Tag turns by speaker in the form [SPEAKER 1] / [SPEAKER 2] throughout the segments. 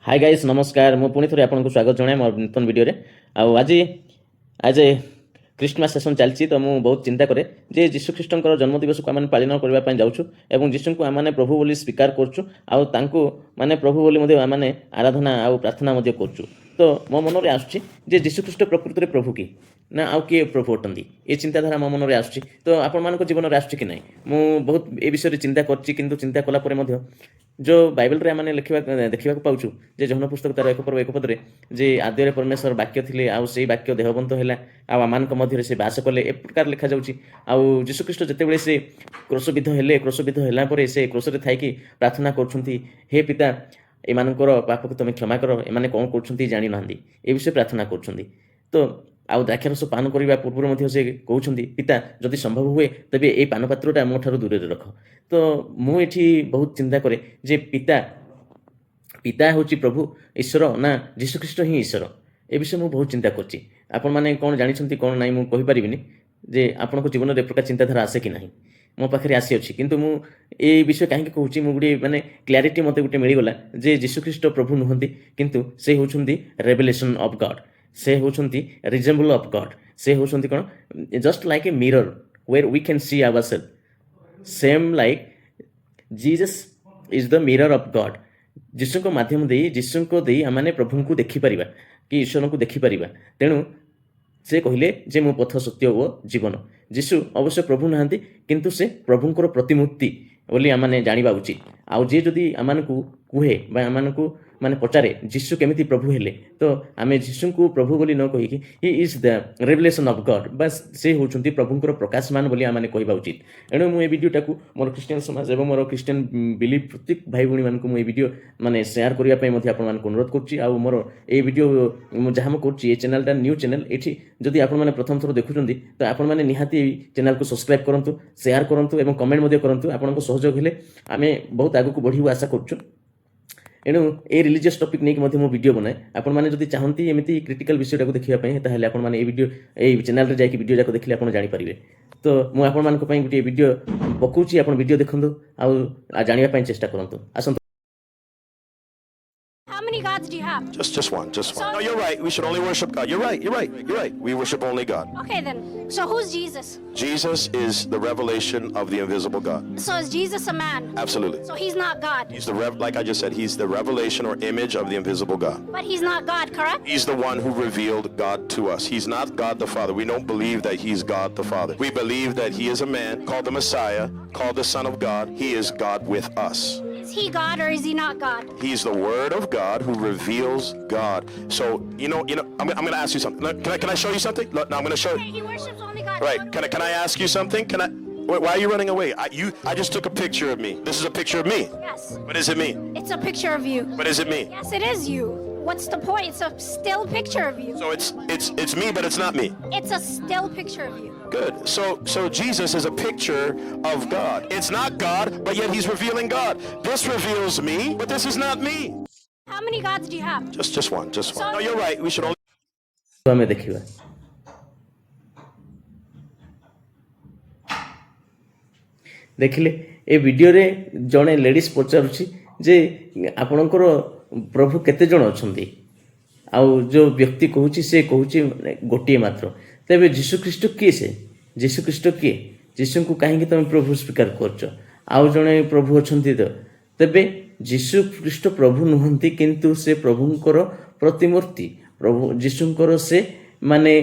[SPEAKER 1] Hi guys नमस्कार मु पुणी थोड़े आपको स्वागत जनाए मोर नूतन वीडियो रे आज आज क्रिसमस सेसन चलती तो मुझे बहुत चिंता करे जे जीशु ख्रीष्टर जन्मदिवस को आम पालन करने जाऊँ और जीशु को आम प्रभु बोली स्वीकार करूँ माने प्रभु बोली आम आराधना आ प्रार्थना करूँ तो मो मन में आसूँ जीशु ख्रीष्ट प्रकृति में प्रभु की ना आउ किए प्रभु अटंती ये चिंताधारा मो मन में आसूँ तो आपण जीवन में आसूँ कि ना मुझे बहुत ए विषय चिंता कर चिंता कलापर जो बाइबल रे मैंने देखा पाऊँ जे जहन पुस्तक तार 1:1 जे आद्य परमेश्वर वाक्य थिले आउ से वाक्य देहबंत है आम मध्य से बास कले ए प्रकार लिखा जाऊँगी आउ जीशुख्रीष्ट जितेबाला से क्रोशविद्ध हेले क्रोशविद्ध है से क्रोशरे थी प्रार्थना कर हे पिता एमानकर पाप को तुम क्षमा कर एमाने कौन कर जानी ना ए विषय प्रार्थना कर तो आउ द्राक्षारस पान करने पूर्व से कहते पिता जदि संभव हुए तेज ये पान पात्रटा मो ठार दूर रख तो मुझे बहुत चिंता करे जे पिता पिता हूँ प्रभु ईश्वर ना जीशुख्रीष्ट ही ईश्वर ए विषय मुझे बहुत चिंता करने कौन जानते कौन ना मुझे कहीपरि जे आपण जीवन में प्रकार चिंताधारा आसे कि ना मो पाखे आसी अच्छी किंतु ये विषय कहीं कहूँ मुझे माने क्लारिटी मत गोटे मिलगला जे जीशुख्रीष्ट प्रभु नुहति किंतु से होउछंती रेवलेशन ऑफ गॉड से होउछंती रिजेम्बल ऑफ गॉड से होउछंती कौन just like a mirror where we can see ourselves same like Jesus is the mirror of God जीशु को माध्यम दे जीशु को दे आम प्रभु को देखिपर कि ईश्वर को देखिपर तेणु से कहले जे मो पथ सत्य ओ जीवन जीशु अवश्य प्रभु नहांती किंतु से प्रभुंकर प्रतिमूर्ति बोली आम जाना उचित आउ जे जदि आम कहे आम माने पचारे जीशु केमिति प्रभु हेले तो आम जीशु को प्रभु बोली न कहीकि he is the revelation of God बस से होउछंती प्रभुंकर प्रकाशमान बोली आम कहवा उचित एणु मुझे वीडियोटा को मोर क्रिश्चियन समाज और मोर क्रिश्चियन बिलीव प्रत्येक भाई भूणी मानक मुझे वीडियो माने शेयर करने अनुरोध कर मोर ये वीडियो जहाँ मुझे चैनलटा न्यू चैनल ये जदि आपने प्रथम थर देखुं तो आपने निहाती चैनल को सब्सक्राइब करूँ शेयर करूँ और कमेंट करूँ आपको सहयोग हेले आम बहुत आगक बढ़ू आशा करूँ एणु ए रिलीजियस टॉपिक नहीं कि मो वीडियो बनाए आपण मैंने जब चाहती एमती क्रिटिकल विषय को देखापी ताहले आपण मैंने वीडियो ये चैनल रे जाकि वीडियो जाक देखले आपण जानिपारे तो मुझे आपण मानक गोटे वीडियो पकाउची आपण वीडियो देखंतु आ जानिबा चेष्टा करंतु आसंतु
[SPEAKER 2] How many gods do you have?
[SPEAKER 3] Just one. No, you're right. We should only worship God. You're right. We worship only God.
[SPEAKER 2] Okay then. So who's Jesus?
[SPEAKER 3] Jesus is the revelation of the invisible God.
[SPEAKER 2] So is Jesus a man?
[SPEAKER 3] Absolutely.
[SPEAKER 2] So he's not God.
[SPEAKER 3] He's like I just said, he's the revelation or image of the invisible God.
[SPEAKER 2] But he's not God, correct?
[SPEAKER 3] He's the one who revealed God to us. He's not God the Father. We don't believe that he's God the Father. We believe that he is a man called the Messiah, called the Son of God. He is God with us.
[SPEAKER 2] Is he God or is he not God?
[SPEAKER 3] He's the Word of God who reveals God. So I'm going to ask you something. Can I show you something? Look, now I'm going to show you.
[SPEAKER 2] He worships only God.
[SPEAKER 3] Right? Can I ask you something? Why are you running away? I just took a picture of me. This is a picture of me.
[SPEAKER 2] Yes.
[SPEAKER 3] But is it me?
[SPEAKER 2] It's a picture of you.
[SPEAKER 3] But is it me?
[SPEAKER 2] Yes, it is you. What's the point? It's a still picture of you.
[SPEAKER 3] So it's me, but it's not me.
[SPEAKER 2] It's a still picture of you.
[SPEAKER 3] Good. So Jesus is a picture of God. It's not God, but yet he's revealing God. This reveals me, but this is not me.
[SPEAKER 2] How many gods do you have?
[SPEAKER 3] Just one. No, you're right. We should only
[SPEAKER 1] तो आम देखा देखिले ए video रे जड़े ladies पचारुची जे आपणकर प्रभु केते जण अछंती आउ जो व्यक्ति कहूची से कहूची गोटे मात्र तेबे जीशुख्रीष्ट किए से जीशुख्रीष्ट किए जीशु को कहीं तुम प्रभु स्वीकार करछ आउ जड़े प्रभु अछंती तो तेबे जीशुख्रीष्ट प्रभु नुहंती किंतु से प्रभुंकर प्रतिमूर्ति प्रभु जीशुंकर से माने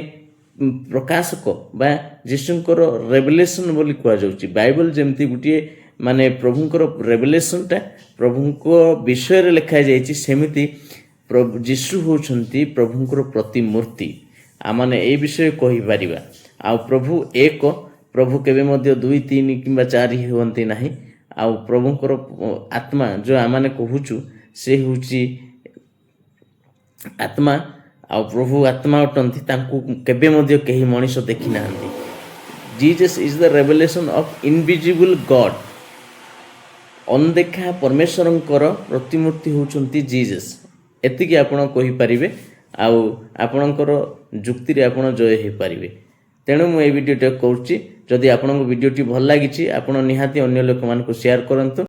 [SPEAKER 1] प्रकाशक बा जीशुंकर रेवलेशन बोली कह जाउची बाइबल जेमती गुटिए माने प्रभुंकर रेवलेशनटा प्रभुंको विषय रे लिखा जाइछि सेमिति प्रभु जीशु होउछंती प्रभुंकर प्रतिमूर्ति आमने ए विषय कहि परिबा आ प्रभु एक प्रभु केबे मध्य 2 3 किंबा 4 ही होंती नाही आ प्रभुंकर आत्मा जो आमने कहूछु से होउची आत्मा आ प्रभु आत्मा अटंती तांकु केबे मध्य केही मनीष देखि नांती Jesus is the revelation of invisible God अनदेखा परमेश्वरंकर प्रतिमूर्ति होउछंती जीसस एतिकी आपण कहि परिबे आउ आपणकर जुक्ति रे आपण जय हे परिबे तेणु मु ए वीडियोटा करूची जदि आपनको वीडियोटी भल लागिछि आपण निहाती अन्य लोक मानको शेयर करंतु।